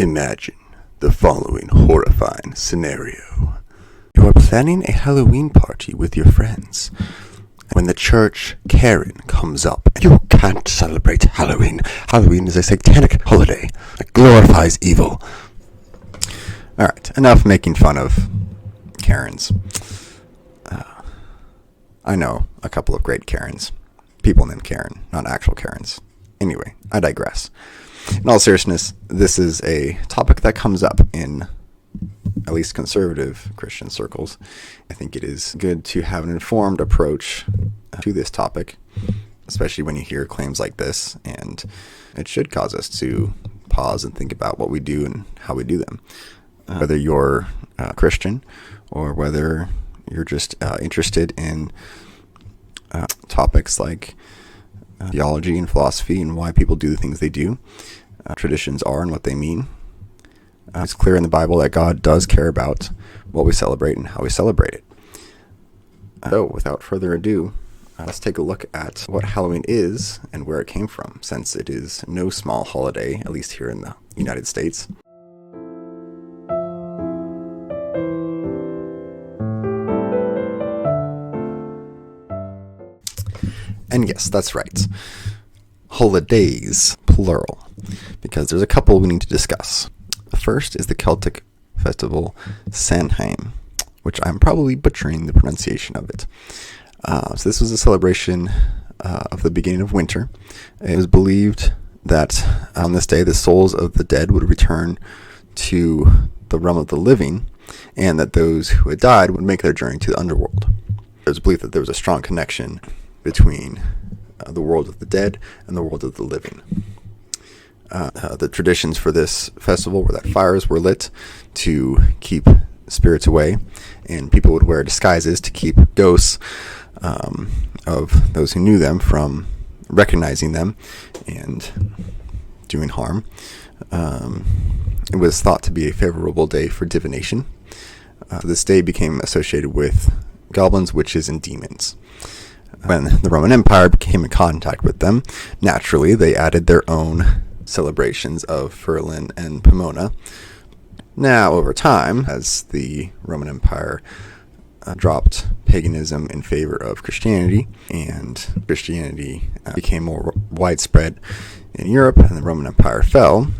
Imagine the following horrifying scenario. You are planning a Halloween party with your friends. When the church Karen comes up, you can't celebrate Halloween. Halloween is a satanic holiday that glorifies evil. Alright, enough making fun of Karens. I know a couple of great Karens. People named Karen, not actual Karens. Anyway, I digress. In all seriousness, this is a topic that comes up in at least conservative Christian circles. I think it is good to have an informed approach to this topic, especially when you hear claims like this, and it should cause us to pause and think about what we do and how we do them. Whether you're Christian or whether you're just interested in topics like theology and philosophy and why people do the things they do, traditions are and what they mean. It's clear in the Bible that God does care about what we celebrate and how we celebrate it. So, without further ado, let's take a look at what Halloween is and where it came from, since it is no small holiday, at least here in the United States. And yes, that's right. Holidays, plural, because there's a couple we need to discuss. The first is the Celtic festival Samhain, which I'm probably butchering the pronunciation of it. So this was a celebration of the beginning of winter. It was believed that on this day the souls of the dead would return to the realm of the living, and that those who had died would make their journey to the underworld. It was believed that there was a strong connection between the world of the dead and the world of the living. The traditions for this festival were that fires were lit to keep spirits away, and people would wear disguises to keep ghosts of those who knew them from recognizing them and doing harm. It was thought to be a favorable day for divination. This day became associated with goblins, witches, and demons. When the Roman Empire came in contact with them, naturally they added their own celebrations of Ferlin and Pomona. Now, over time, as the Roman Empire dropped paganism in favor of Christianity, and Christianity became more widespread in Europe, and the Roman Empire fell,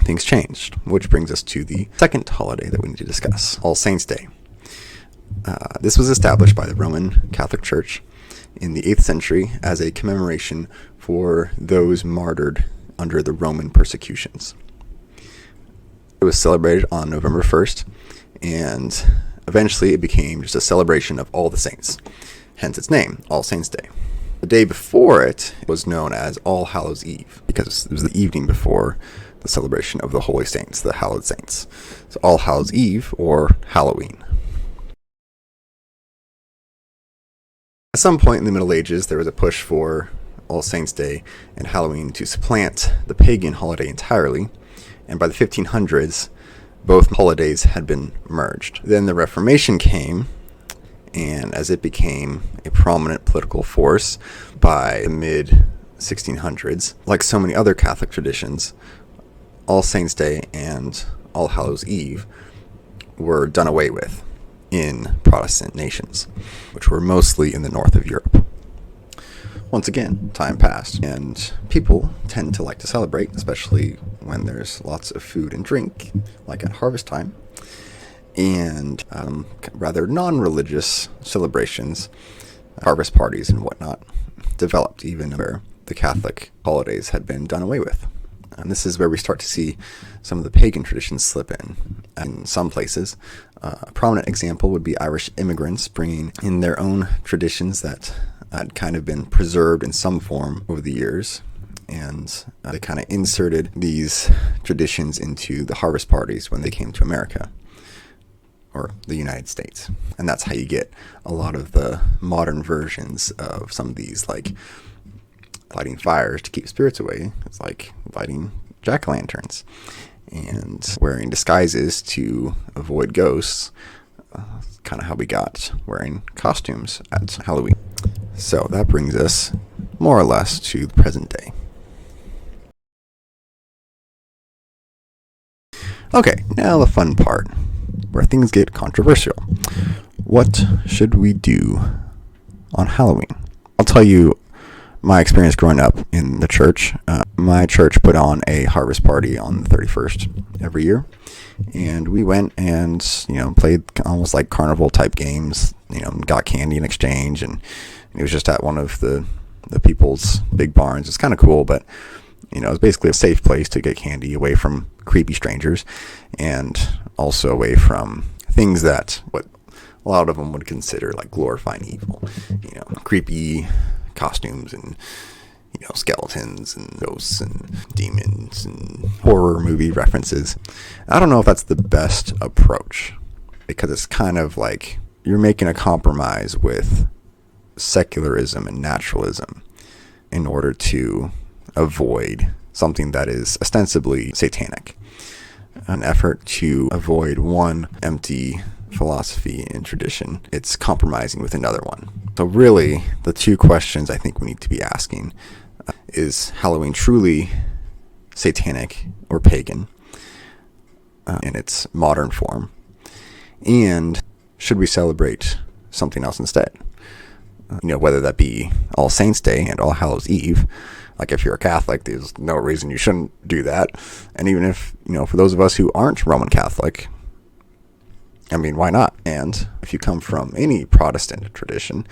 things changed, which brings us to the second holiday that we need to discuss, All Saints' Day. This was established by the Roman Catholic Church in the 8th century as a commemoration for those martyred under the Roman persecutions. It was celebrated on November 1st, and eventually it became just a celebration of all the saints, hence its name, All Saints' Day. The day before it was known as All Hallows' Eve, because it was the evening before the celebration of the Holy Saints, the Hallowed Saints. So All Hallows' Eve, or Halloween. At some point in the Middle Ages, there was a push for All Saints' Day and Halloween to supplant the pagan holiday entirely, and by the 1500s, both holidays had been merged. Then the Reformation came, and as it became a prominent political force by the mid-1600s, like so many other Catholic traditions, All Saints' Day and All Hallows' Eve were done away with in Protestant nations, which were mostly in the north of Europe. Once again, time passed, and people tend to like to celebrate, especially when there's lots of food and drink, like at harvest time, and rather non-religious celebrations, harvest parties and whatnot, developed even where the Catholic holidays had been done away with. And this is where we start to see some of the pagan traditions slip in some places. A prominent example would be Irish immigrants bringing in their own traditions that had kind of been preserved in some form over the years, and they kind of inserted these traditions into the harvest parties when they came to America, or the United States. And that's how you get a lot of the modern versions of some of these, like lighting fires to keep spirits away. It's like lighting jack-o'-lanterns and wearing disguises to avoid ghosts. Kind of how we got wearing costumes at Halloween. So that brings us more or less to the present day. Okay, now the fun part, where things get controversial. What should we do on Halloween? I'll tell you my experience growing up in the church. My church put on a harvest party on the 31st every year, and we went and played almost like carnival type games. Got candy in exchange, and it was just at one of the people's big barns. It's kind of cool, but it was basically a safe place to get candy away from creepy strangers, and also away from things that what a lot of them would consider like glorifying evil. Creepy costumes and skeletons and ghosts and demons and horror movie references. I don't know if that's the best approach, because it's kind of like you're making a compromise with secularism and naturalism in order to avoid something that is ostensibly satanic. An effort to avoid one empty philosophy and tradition, it's compromising with another one. So really, the two questions I think we need to be asking is Halloween truly satanic or pagan in its modern form? And should we celebrate something else instead? Whether that be All Saints Day and All Hallows Eve. Like, if you're a Catholic, there's no reason you shouldn't do that. And even if, for those of us who aren't Roman Catholic, why not? And if you come from any Protestant tradition,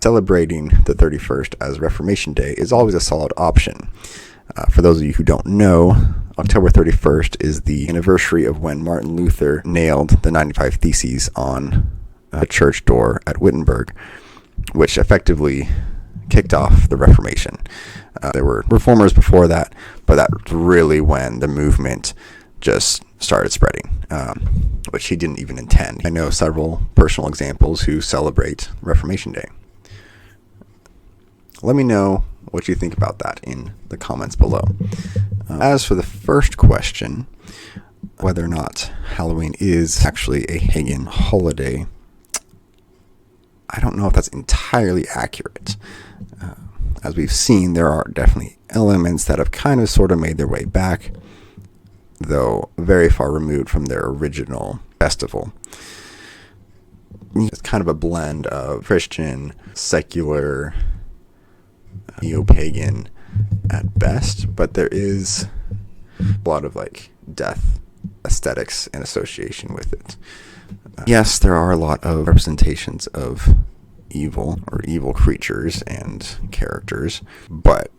celebrating the 31st as Reformation Day is always a solid option. For those of you who don't know, October 31st is the anniversary of when Martin Luther nailed the 95 Theses on a church door at Wittenberg, which effectively kicked off the Reformation. There were reformers before that, but that's really when the movement just started spreading, which he didn't even intend. I know several personal examples who celebrate Reformation Day. Let me know what you think about that in the comments below. As for the first question, whether or not Halloween is actually a pagan holiday, I don't know if that's entirely accurate. As we've seen, there are definitely elements that have kind of sort of made their way back, though very far removed from their original festival. It's kind of a blend of Christian, secular, neo-pagan at best, but there is a lot of death aesthetics and association with it. Yes, there are a lot of representations of evil or evil creatures and characters, but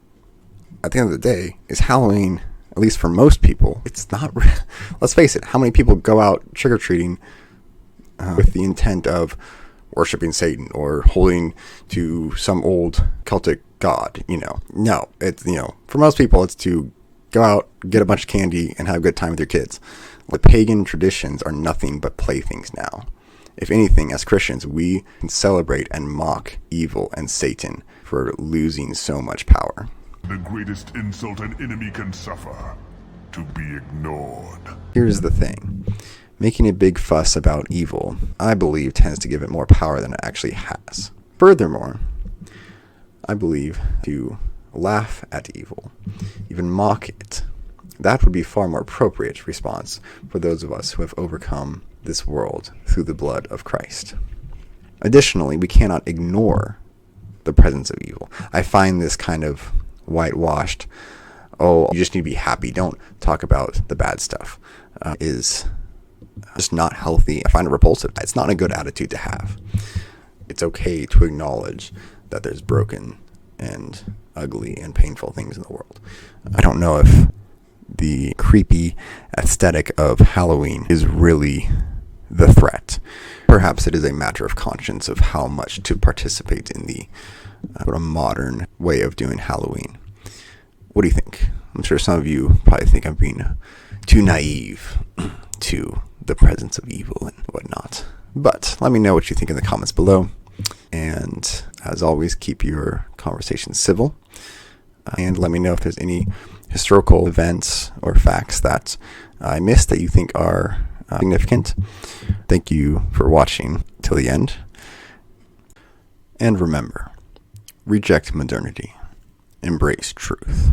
at the end of the day, is Halloween, at least for most people, it's not let's face it, how many people go out trick-or-treating with the intent of worshiping Satan or holding to some old Celtic god? No, it's for most people it's to go out, get a bunch of candy, and have a good time with your kids. The pagan traditions are nothing but playthings now. If anything, as Christians, we can celebrate and mock evil and Satan for losing so much power. The greatest insult an enemy can suffer, to be ignored. Here's the thing. Making a big fuss about evil, I believe, tends to give it more power than it actually has. Furthermore, I believe to laugh at evil, even mock it, that would be far more appropriate response for those of us who have overcome this world through the blood of Christ. Additionally, we cannot ignore the presence of evil. I find this kind of whitewashed, you just need to be happy, don't talk about the bad stuff, is just not healthy. I find it repulsive. It's not a good attitude to have. It's okay to acknowledge that there's broken and ugly and painful things in the world. I don't know if the creepy aesthetic of Halloween is really the threat. Perhaps it is a matter of conscience of how much to participate in the modern way of doing Halloween. What do you think? I'm sure some of you probably think I'm being too naive to the presence of evil and whatnot. But let me know what you think in the comments below. And as always, keep your conversations civil. And let me know if there's any historical events or facts that I missed that you think are significant. Thank you for watching till the end. And remember, reject modernity, embrace truth.